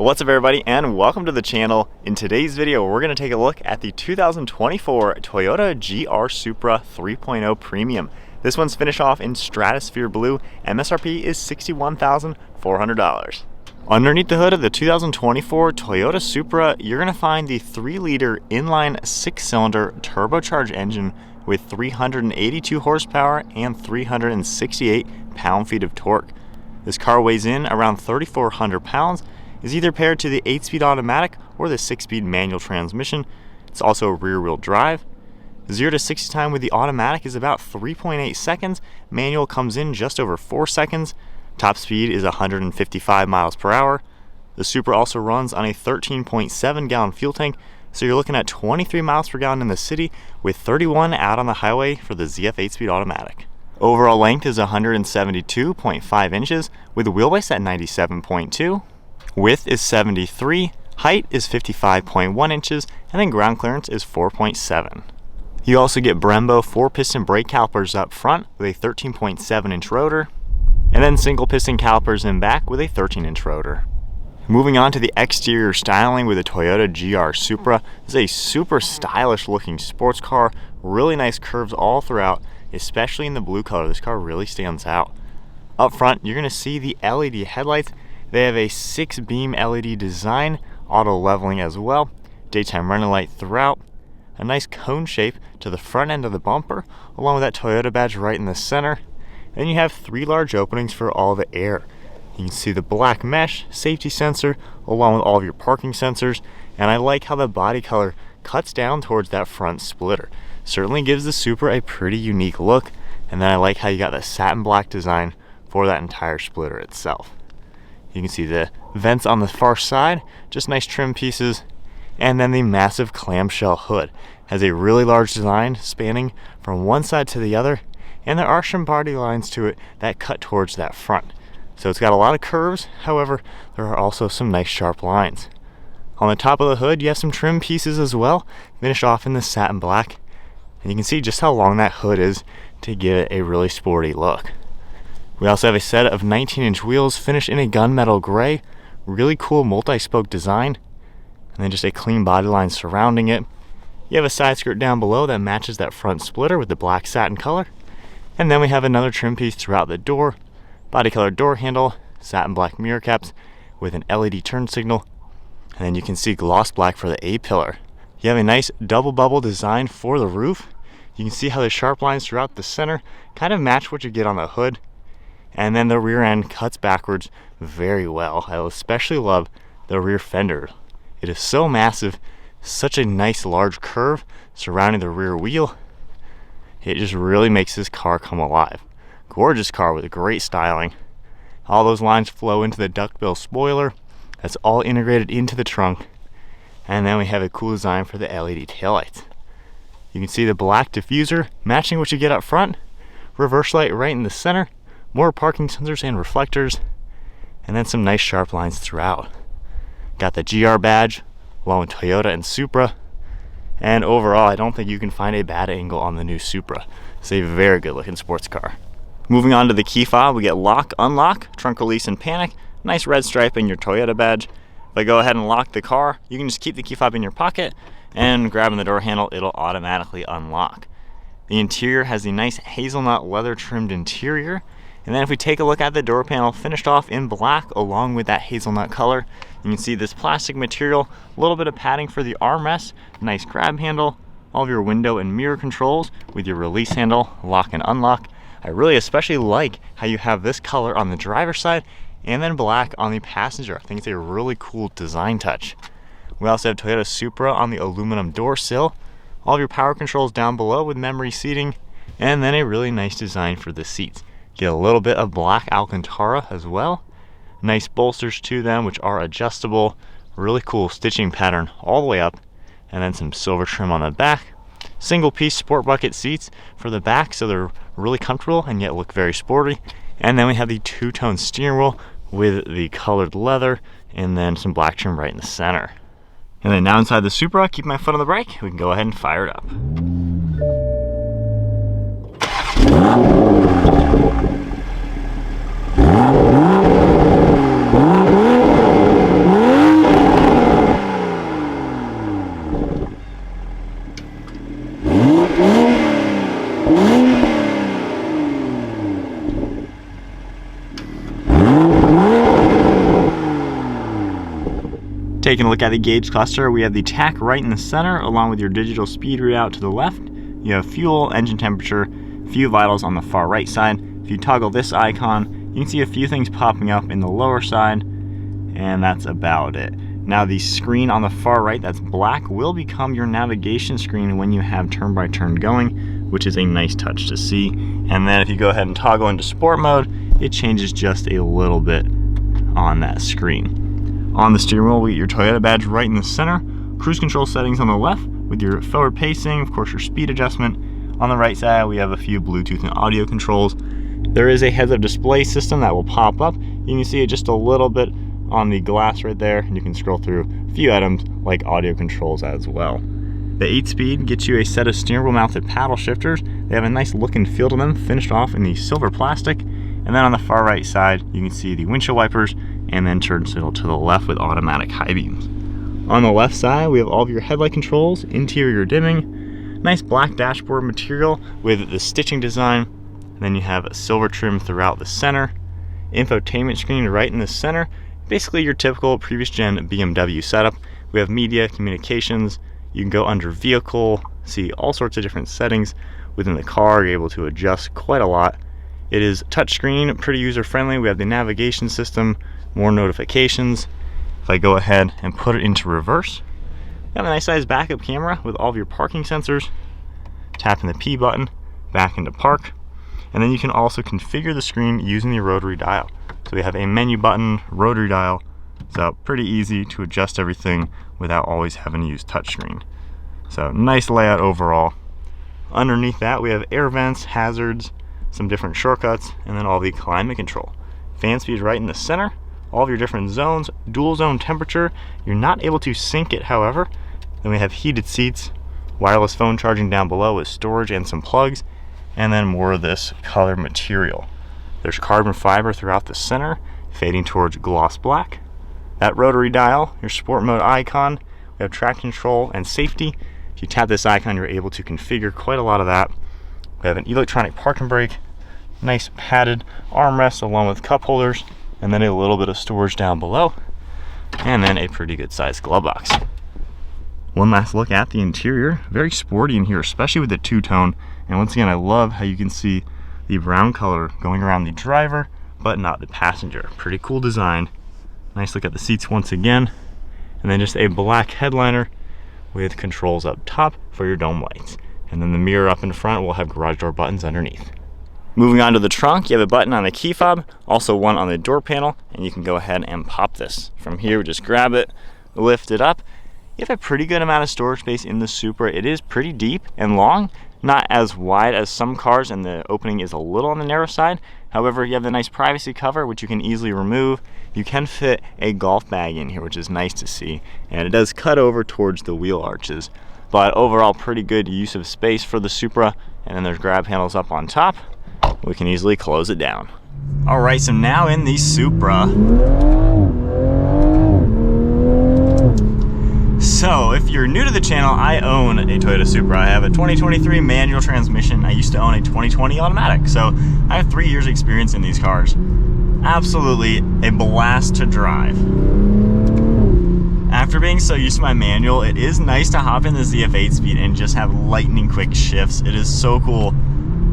What's up everybody, and welcome to the channel. In today's video, we're going to take a look at the 2024 Toyota GR Supra 3.0 Premium. This one's finished off in Stratosphere Blue. MSRP is $61,400. Underneath the hood of the 2024 Toyota Supra, you're going to find the 3-liter inline 6-cylinder turbocharged engine with 382 horsepower and 368 pound-feet of torque. This car weighs in around 3,400 pounds, is either paired to the 8-speed automatic or the 6-speed manual transmission. It's also rear-wheel drive. 0 to 60 time with the automatic is about 3.8 seconds. Manual comes in just over 4 seconds. Top speed is 155 miles per hour. The Supra also runs on a 13.7 gallon fuel tank, so you're looking at 23 miles per gallon in the city with 31 out on the highway for the ZF 8-speed automatic. Overall length is 172.5 inches with a wheelbase at 97.2. Width is 73, height is 55.1 inches, and then ground clearance is 4.7. You also get Brembo 4-piston brake calipers up front with a 13.7-inch rotor, and then single piston calipers in back with a 13-inch rotor. Moving on to the exterior styling with the Toyota GR Supra. This is a super stylish looking sports car, really nice curves all throughout, especially in the blue color. This car really stands out. Up front, you're going to see the LED headlights. They have a 6-beam LED design, auto leveling as well, daytime running light throughout, a nice cone shape to the front end of the bumper, along with that Toyota badge right in the center. Then you have 3 large openings for all the air. You can see the black mesh safety sensor along with all of your parking sensors, and I like how the body color cuts down towards that front splitter. Certainly gives the Supra a pretty unique look, and then I like how you got the satin black design for that entire splitter itself. You can see the vents on the far side, just nice trim pieces, and then the massive clamshell hood has a really large design spanning from one side to the other, and there are some body lines to it that cut towards that front. So it's got a lot of curves, however, there are also some nice sharp lines. On the top of the hood, you have some trim pieces as well, finished off in the satin black, and you can see just how long that hood is to give it a really sporty look. We also have a set of 19-inch wheels finished in a gunmetal gray, really cool multi-spoke design, and then just a clean body line surrounding it. You have a side skirt down below that matches that front splitter with the black satin color, and then we have another trim piece throughout the door, body colored door handle, satin black mirror caps with an LED turn signal, and then you can see gloss black for the A-pillar. You have a nice double bubble design for the roof. You can see how the sharp lines throughout the center kind of match what you get on the hood. And then the rear end cuts backwards very well. I especially love the rear fender. It is so massive, such a nice large curve surrounding the rear wheel. It just really makes this car come alive. Gorgeous car with great styling. All those lines flow into the duckbill spoiler. That's all integrated into the trunk. And then we have a cool design for the LED taillights. You can see the black diffuser matching what you get up front. Reverse light right in the center. More parking sensors and reflectors, and then some nice sharp lines throughout. Got the GR badge along with Toyota and Supra, and overall I don't think you can find a bad angle on the new Supra. It's a very good looking sports car. Moving on to the key fob, we get lock, unlock, trunk release, and panic. Nice red stripe in your Toyota badge. If I go ahead and lock the car, you can just keep the key fob in your pocket, and grabbing the door handle, it'll automatically unlock. The interior has a nice hazelnut leather trimmed interior. And then if we take a look at the door panel, finished off in black along with that hazelnut color, you can see this plastic material, a little bit of padding for the armrest, nice grab handle, all of your window and mirror controls with your release handle, lock and unlock. I really especially like how you have this color on the driver's side and then black on the passenger. I think it's a really cool design touch. We also have Toyota Supra on the aluminum door sill, all of your power controls down below with memory seating, and then a really nice design for the seats. Get a little bit of black Alcantara as well. Nice bolsters to them, which are adjustable. Really cool stitching pattern all the way up. And then some silver trim on the back. Single piece sport bucket seats for the back, so they're really comfortable and yet look very sporty. And then we have the 2-tone steering wheel with the colored leather and then some black trim right in the center. And then now inside the Supra, keep my foot on the brake. We can go ahead and fire it up. taking a look at the gauge cluster, we have the tach right in the center, along with your digital speed readout to the left. You have fuel, engine temperature, few vitals on the far right side. If you toggle this icon, you can see a few things popping up in the lower side, and that's about it. Now the screen on the far right that's black will become your navigation screen when you have turn-by-turn going, which is a nice touch to see. And then if you go ahead and toggle into sport mode, it changes just a little bit on that screen. On the steering wheel, we get your Toyota badge right in the center, cruise control settings on the left with your forward pacing, of course your speed adjustment. On the right side, we have a few Bluetooth and audio controls. There is a heads-up display system that will pop up. You can see it just a little bit on the glass right there, and you can scroll through a few items like audio controls as well. The 8-speed gets you a set of steering wheel mounted paddle shifters. They have a nice look and feel to them, finished off in the silver plastic. And then on the far right side, you can see the windshield wipers and then turn signal to the left with automatic high beams. On the left side, we have all of your headlight controls, interior dimming, nice black dashboard material with the stitching design. And then you have a silver trim throughout the center, infotainment screen right in the center. Basically your typical previous gen BMW setup. We have media, communications. You can go under vehicle, see all sorts of different settings within the car. You're able to adjust quite a lot. It is touchscreen, pretty user friendly. We have the navigation system, more notifications. If I go ahead and put it into reverse, you have a nice size backup camera with all of your parking sensors. Tapping the P button, back into park. And then you can also configure the screen using the rotary dial. So we have a menu button, rotary dial. So pretty easy to adjust everything without always having to use touchscreen. So nice layout overall. Underneath that, we have air vents, hazards, some different shortcuts, and then all the climate control. Fan speed right in the center, all of your different zones, dual zone temperature. You're not able to sync it, however. Then we have heated seats, wireless phone charging down below with storage and some plugs, and then more of this color material. There's carbon fiber throughout the center, fading towards gloss black. That rotary dial, your sport mode icon, we have traction control and safety. If you tap this icon, you're able to configure quite a lot of that. We have an electronic parking brake, nice padded armrest along with cup holders, and then a little bit of storage down below, and then a pretty good sized glove box. One last look at the interior. Very sporty in here, especially with the two-tone. And once again, I love how you can see the brown color going around the driver, but not the passenger. Pretty cool design. Nice look at the seats once again. And then just a black headliner with controls up top for your dome lights. And then the mirror up in front will have garage door buttons underneath. Moving on to the trunk, you have a button on the key fob, also one on the door panel, and you can go ahead and pop this. From here, we just grab it, lift it up. You have a pretty good amount of storage space in the Supra. It is pretty deep and long, not as wide as some cars, and the opening is a little on the narrow side. However, you have the nice privacy cover, which you can easily remove. You can fit a golf bag in here, which is nice to see, and it does cut over towards the wheel arches. But overall, pretty good use of space for the Supra. And then there's grab handles up on top. We can easily close it down. All right, so now in the Supra. So if you're new to the channel, I own a Toyota Supra. I have a 2023 manual transmission. I used to own a 2020 automatic. So I have 3 years experience in these cars. Absolutely a blast to drive. After being so used to my manual, it is nice to hop in the ZF 8-speed and just have lightning quick shifts. It is so cool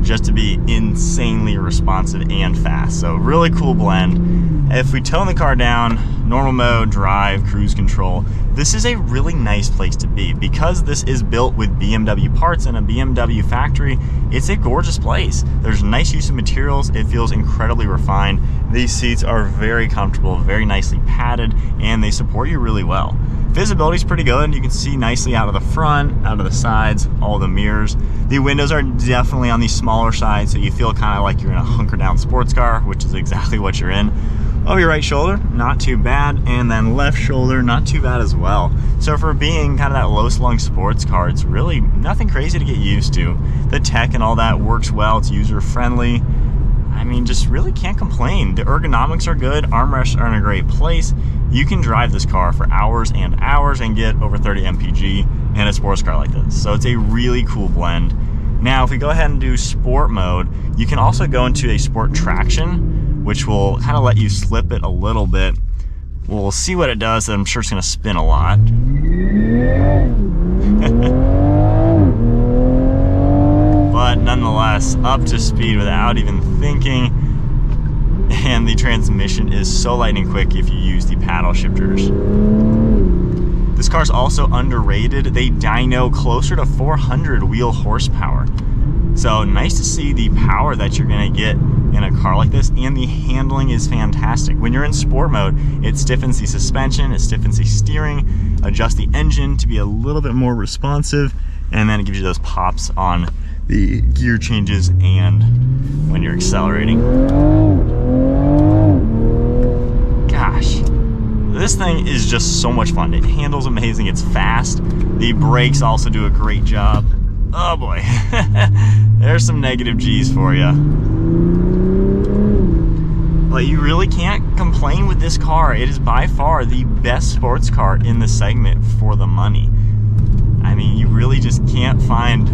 just to be insanely responsive and fast. So really cool blend. If we tone the car down, normal mode, drive, cruise control, this is a really nice place to be. Because this is built with BMW parts in a BMW factory, it's a gorgeous place. There's nice use of materials. It feels incredibly refined. These seats are very comfortable, very nicely padded, and they support you really well. Visibility is pretty good. You can see nicely out of the front, out of the sides, all the mirrors. The windows are definitely on the smaller side, so you feel kind of like you're in a hunker down sports car, which is exactly what you're in. Over your right shoulder, not too bad, and then left shoulder, not too bad as well. So for being kind of that low slung sports car, it's really nothing crazy to get used to. The tech and all that works well, it's user friendly. I mean, just really can't complain. The ergonomics are good, armrests are in a great place. You can drive this car for hours and hours and get over 30 mpg in a sports car like this. So it's a really cool blend. Now, if we go ahead and do sport mode, you can also go into a sport traction, which will kind of let you slip it a little bit. We'll see what it does. I'm sure it's going to spin a lot. But nonetheless, up to speed without even thinking. And the transmission is so lightning quick if you use the paddle shifters. This car's also underrated. They dyno closer to 400 wheel horsepower. So nice to see the power that you're gonna get in a car like this, and the handling is fantastic. When you're in sport mode, it stiffens the suspension, it stiffens the steering, adjusts the engine to be a little bit more responsive, and then it gives you those pops on the gear changes and when you're accelerating. Gosh, this thing is just so much fun. It handles amazing, it's fast. The brakes also do a great job. Oh boy, there's some negative G's for you. But you really can't complain with this car. It is by far the best sports car in the segment for the money. I mean, you really just can't find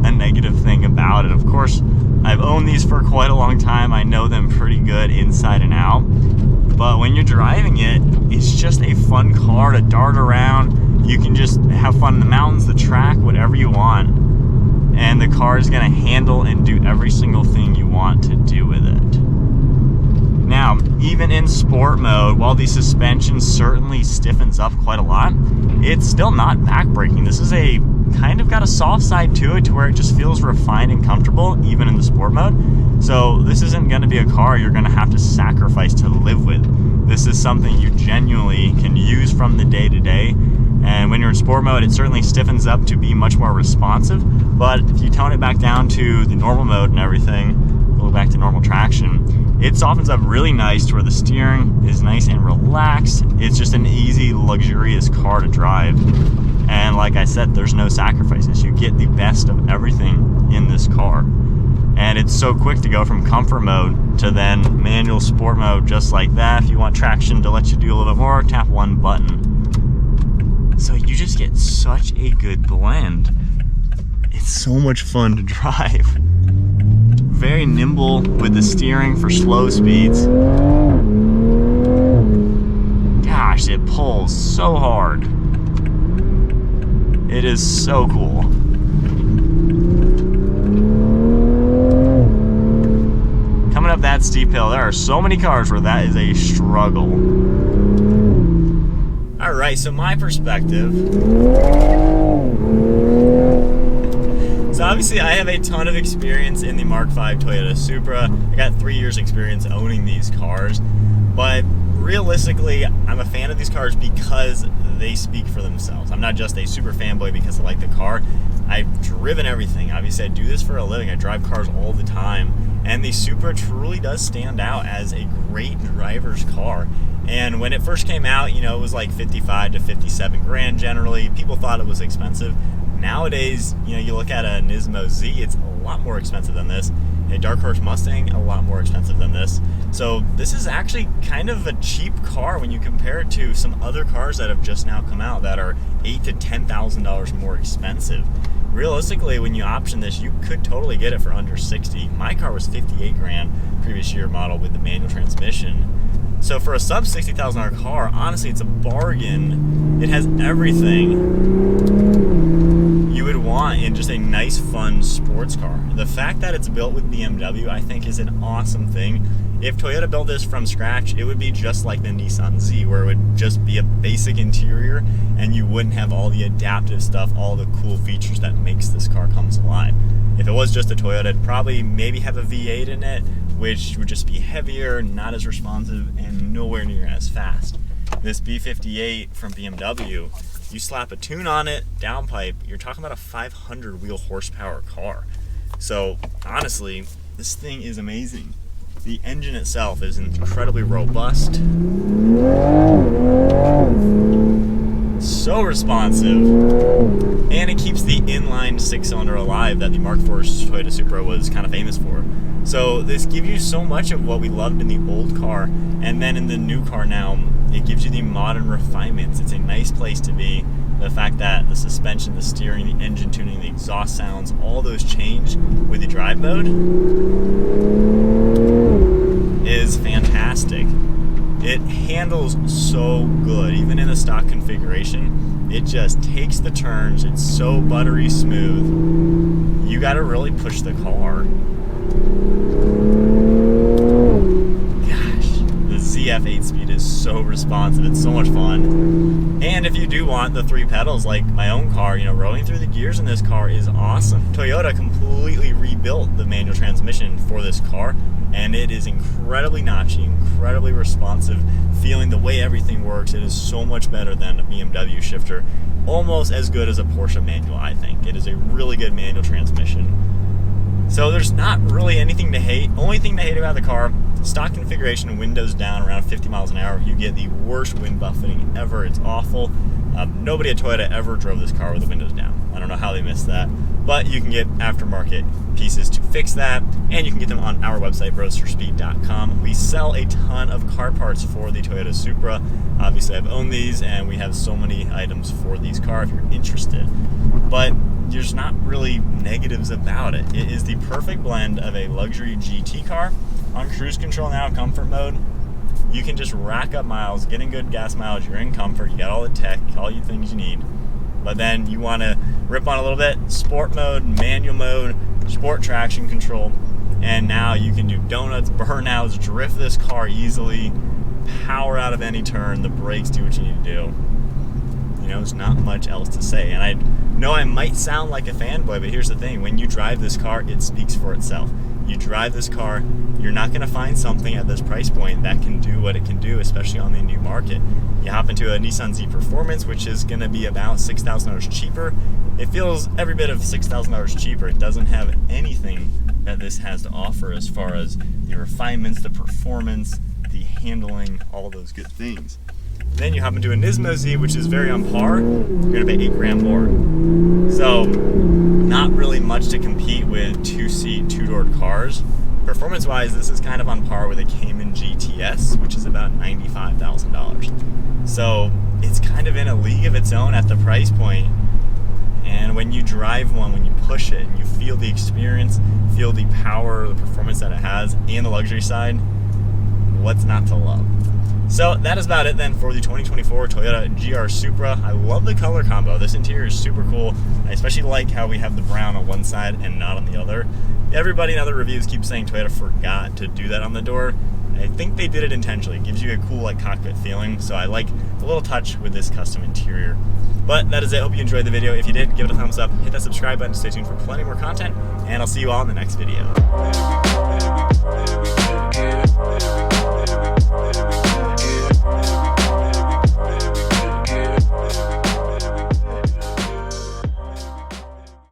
a negative thing about it. Of course, I've owned these for quite a long time. I know them pretty good inside and out. But when you're driving it, it's just a fun car to dart around. You can just have fun in the mountains, the track, whatever you want. And the car is gonna handle and do every single thing you want to do with it. Now, even in sport mode, while the suspension certainly stiffens up quite a lot, it's still not backbreaking. This is a kind of got a soft side to it to where it just feels refined and comfortable, even in the sport mode. So this isn't gonna be a car you're gonna have to sacrifice to live with. This is something you genuinely can use from the day to day. And when you're in sport mode, it certainly stiffens up to be much more responsive. But if you tone it back down to the normal mode and everything, go back to normal traction, it softens up really nice to where the steering is nice and relaxed. It's just an easy, luxurious car to drive. And like I said, there's no sacrifices. You get the best of everything in this car. And it's so quick to go from comfort mode to then manual sport mode just like that. If you want traction to let you do a little bit more, tap one button. So you just get such a good blend. It's so much fun to drive. Very nimble with the steering for slow speeds. Gosh, it pulls so hard. It is so cool. Coming up that steep hill, there are so many cars where that is a struggle. Alright, so my perspective. So obviously I have a ton of experience in the Mark V Toyota Supra. I got 3 years experience owning these cars. But realistically, I'm a fan of these cars because they speak for themselves. I'm not just a super fanboy because I like the car. I've driven everything. Obviously I do this for a living. I drive cars all the time. And the Supra truly does stand out as a great driver's car. And when it first came out, you know, it was like 55 to 57 grand generally. People thought it was expensive. Nowadays, you know, you look at a Nismo Z, it's a lot more expensive than this. A Dark Horse Mustang, a lot more expensive than this. So this is actually kind of a cheap car when you compare it to some other cars that have just now come out that are $8,000 to $10,000 more expensive. Realistically, when you option this, you could totally get it for under 60. My car was 58 grand, previous year model with the manual transmission. So for a sub $60,000 car, honestly, it's a bargain. It has everything you would want in just a nice, fun sports car. The fact that it's built with BMW, I think, is an awesome thing. If Toyota built this from scratch, it would be just like the Nissan Z, where it would just be a basic interior and you wouldn't have all the adaptive stuff, all the cool features that makes this car comes alive. If it was just a Toyota, it'd probably maybe have a V8 in it, which would just be heavier, not as responsive, and nowhere near as fast. This B58 from BMW, you slap a tune on it, downpipe, you're talking about a 500 wheel horsepower car. So honestly, this thing is amazing. The engine itself is incredibly robust, so responsive, and it keeps the inline 6-cylinder alive that the Mark IV Toyota Supra was kind of famous for. So this gives you so much of what we loved in the old car, and then in the new car now, it gives you the modern refinements. It's a nice place to be. The fact that the suspension, the steering, the engine tuning, the exhaust sounds, all those change with the drive mode is fantastic. It handles so good, even in the stock configuration. It just takes the turns. It's so buttery smooth. You gotta really push the car. Gosh, the ZF 8-speed is so responsive. It's so much fun. And if you do want the 3 pedals like my own car, you know, rolling through the gears in this car is awesome. Toyota completely rebuilt the manual transmission for this car, and it is incredibly notchy, incredibly responsive. Feeling the way everything works, it is so much better than a BMW shifter. Almost as good as a Porsche manual, I think. It is a really good manual transmission. So there's not really anything to hate. Only thing to hate about the car, stock configuration, windows down around 50 miles an hour. You get the worst wind buffeting ever. It's awful. Nobody at Toyota ever drove this car with the windows down. I don't know how they missed that. But you can get aftermarket pieces to fix that, and you can get them on our website, roadsterspeed.com. We sell a ton of car parts for the Toyota Supra. Obviously, I've owned these, and we have so many items for these cars if you're interested. But there's not really negatives about it. It is the perfect blend of a luxury GT car on cruise control now, comfort mode. You can just rack up miles, getting good gas mileage, you're in comfort, you got all the tech, all the things you need. But then you want to rip on a little bit, sport mode, manual mode, sport traction control, and now you can do donuts, burnouts, drift this car easily, power out of any turn, the brakes do what you need to do. You know, there's not much else to say. And I know I might sound like a fanboy, but here's the thing. When you drive this car, it speaks for itself. You drive this car, you're not going to find something at this price point that can do what it can do, especially on the new market. You hop into a Nissan Z Performance, which is going to be about $6,000 cheaper. It feels every bit of $6,000 cheaper. It doesn't have anything that this has to offer as far as the refinements, the performance, the handling, all those good things. Then you hop into a Nismo Z, which is very on par. You're going to pay $8,000 more. So, not really much to compete with two-seat, two-door cars. Performance-wise, this is kind of on par with a Cayman GTS, which is about $95,000. So, it's kind of in a league of its own at the price point. And when you drive one, when you push it, and you feel the experience, feel the power, the performance that it has, and the luxury side, what's not to love? So that is about it then for the 2024 Toyota GR Supra. I love the color combo. This interior is super cool. I especially like how we have the brown on one side and not on the other. Everybody in other reviews keeps saying Toyota forgot to do that on the door. I think they did it intentionally. It gives you a cool like cockpit feeling. So I like the little touch with this custom interior. But that is it. Hope you enjoyed the video. If you did, give it a thumbs up. Hit that subscribe button to stay tuned for plenty more content. And I'll see you all in the next video.